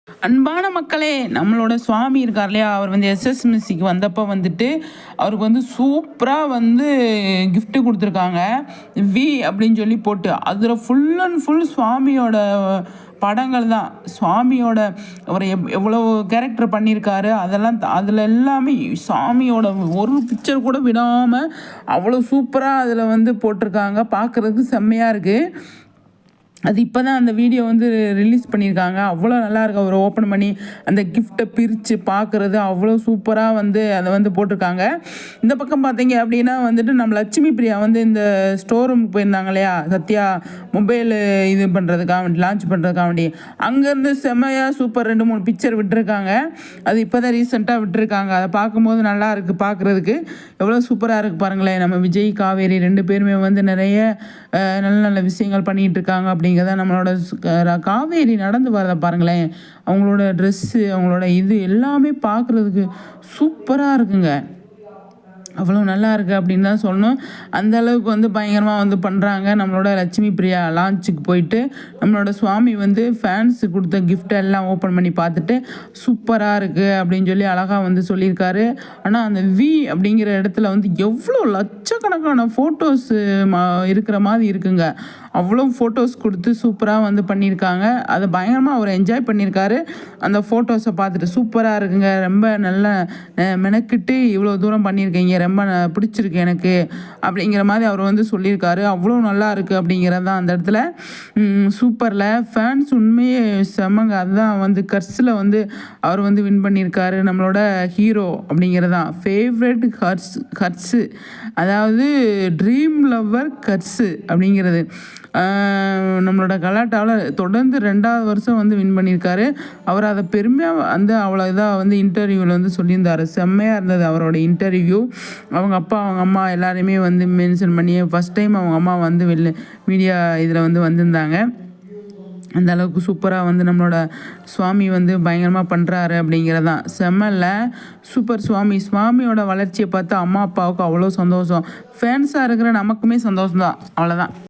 அன்பான மக்களே, நம்மளோட சுவாமி இருக்கார் இல்லையா? அவர் வந்து எஸ்எஸ்எம்சிக்கு வந்தப்போ வந்துட்டு, அவருக்கு வந்து சூப்பரா வந்து கிஃப்ட் குடுத்துருக்காங்க. அப்படின்னு சொல்லி போட்டு, அதில ஃபுல் அண்ட் ஃபுல் சுவாமியோட படங்கள் தான். சுவாமியோட அவர் எவ்வளோ கேரக்டர் பண்ணியிருக்காரு, அதெல்லாம் அதில எல்லாமே சாமியோட ஒரு பிக்சர் கூட விடாம, அவ்வளோ சூப்பரா அதில வந்து போட்டிருக்காங்க. பார்க்குறதுக்கு செம்மையா இருக்கு. அது இப்போ தான் அந்த வீடியோ வந்து ரிலீஸ் பண்ணியிருக்காங்க. அவ்வளோ நல்லாயிருக்கு. அவர் ஓப்பன் பண்ணி அந்த கிஃப்ட்டை பிரித்து பார்க்குறது அவ்வளோ சூப்பராக வந்து அதை வந்து போட்டிருக்காங்க. இந்த பக்கம் பார்த்தீங்க அப்படின்னா வந்துட்டு நம்ம லட்சுமி பிரியா வந்து இந்த ஸ்டோர் ரூமுக்கு போயிருந்தாங்க இல்லையா? சத்யா மொபைலு இது பண்ணுறதுக்காக வேண்டி லான்ச் பண்ணுறதுக்காக வேண்டி அங்கேருந்து செம்மையாக சூப்பர் 2-3 பிக்சர் விட்டுருக்காங்க. அது இப்போ தான் ரீசெண்டாக விட்டுருக்காங்க. அதை பார்க்கும்போது நல்லா இருக்குது பார்க்குறதுக்கு. எவ்வளோ சூப்பராக இருக்குது பாருங்களேன். நம்ம விஜய், காவேரி 2 பேருமே வந்து நிறைய நல்ல நல்ல விஷயங்கள் பண்ணிகிட்டு இருக்காங்க அப்படிங்கிறத நம்மளோட காவேரி நடந்து வரதை பாருங்களேன். அவங்களோட ட்ரெஸ்ஸு, அவங்களோட இது எல்லாமே பார்க்குறதுக்கு சூப்பராக இருக்குங்க. அவ்வளோ நல்லா இருக்குது அப்படின்னு தான் சொல்லணும். அந்த அளவுக்கு வந்து பயங்கரமாக வந்து பண்ணுறாங்க. நம்மளோட லட்சுமி பிரியா லான்ச்சுக்கு போயிட்டு நம்மளோட சுவாமி வந்து ஃபேன்ஸு கொடுத்த கிஃப்ட்டை எல்லாம் ஓப்பன் பண்ணி பார்த்துட்டு சூப்பராக இருக்குது அப்படின்னு சொல்லி அழகாக வந்து சொல்லியிருக்காரு. ஆனால் அந்த அப்படிங்கிற இடத்துல வந்து எவ்வளோ லட்சக்கணக்கான ஃபோட்டோஸு இருக்கிற மாதிரி இருக்குங்க. அவ்வளோ ஃபோட்டோஸ் கொடுத்து சூப்பராக வந்து பண்ணியிருக்காங்க. அதை பயங்கரமாக அவர் என்ஜாய் பண்ணியிருக்காரு. அந்த ஃபோட்டோஸை பார்த்துட்டு சூப்பராக இருக்குங்க, ரொம்ப நல்லா மெனக்கிட்டு இவ்வளோ தூரம் பண்ணியிருக்கீங்க, ரொம்ப பிடிச்சிருக்கு எனக்கு அப்படிங்கிற மாதிரி அவர் வந்து சொல்லியிருக்காரு. அவ்வளோ நல்லா இருக்குது அப்படிங்கிறது தான் அந்த இடத்துல சூப்பரில் ஃபேன்ஸ் உண்மையே செம்மங்க. அதுதான் வந்து கர்ஸில் வந்து அவர் வந்து வின் பண்ணியிருக்காரு. நம்மளோட ஹீரோ அப்படிங்கிறது தான் ஃபேவரட் கர்ஸு, அதாவது ட்ரீம் லவ்வர் கர்ஸு அப்படிங்கிறது நம்மளோட கலாட்டாவில் தொடர்ந்து 2வது வருஷம் வந்து வின் பண்ணியிருக்காரு. அவர் அதை பெருமையாக வந்து அவ்வளோ இதாக வந்து இன்டர்வியூவில் வந்து சொல்லியிருந்தார். செம்மையாக இருந்தது அவரோட இன்டர்வியூ. அவங்க அப்பா, அவங்க அம்மா எல்லாருமே வந்து மென்ஷன் பண்ணி ஃபஸ்ட் டைம் அவங்க அம்மா வந்து மீடியா இதில் வந்து வந்திருந்தாங்க. அந்த அளவுக்கு சூப்பராக வந்து நம்மளோட சுவாமி வந்து பயங்கரமாக பண்ணுறாரு அப்படிங்கிறதான் செம்மல்ல. சூப்பர் சுவாமியோட வளர்ச்சியை பார்த்து அம்மா அப்பாவுக்கு அவ்வளோ சந்தோஷம். ஃபேன்ஸாக இருக்கிற நமக்குமே சந்தோஷம் தான். அவ்வளோதான்.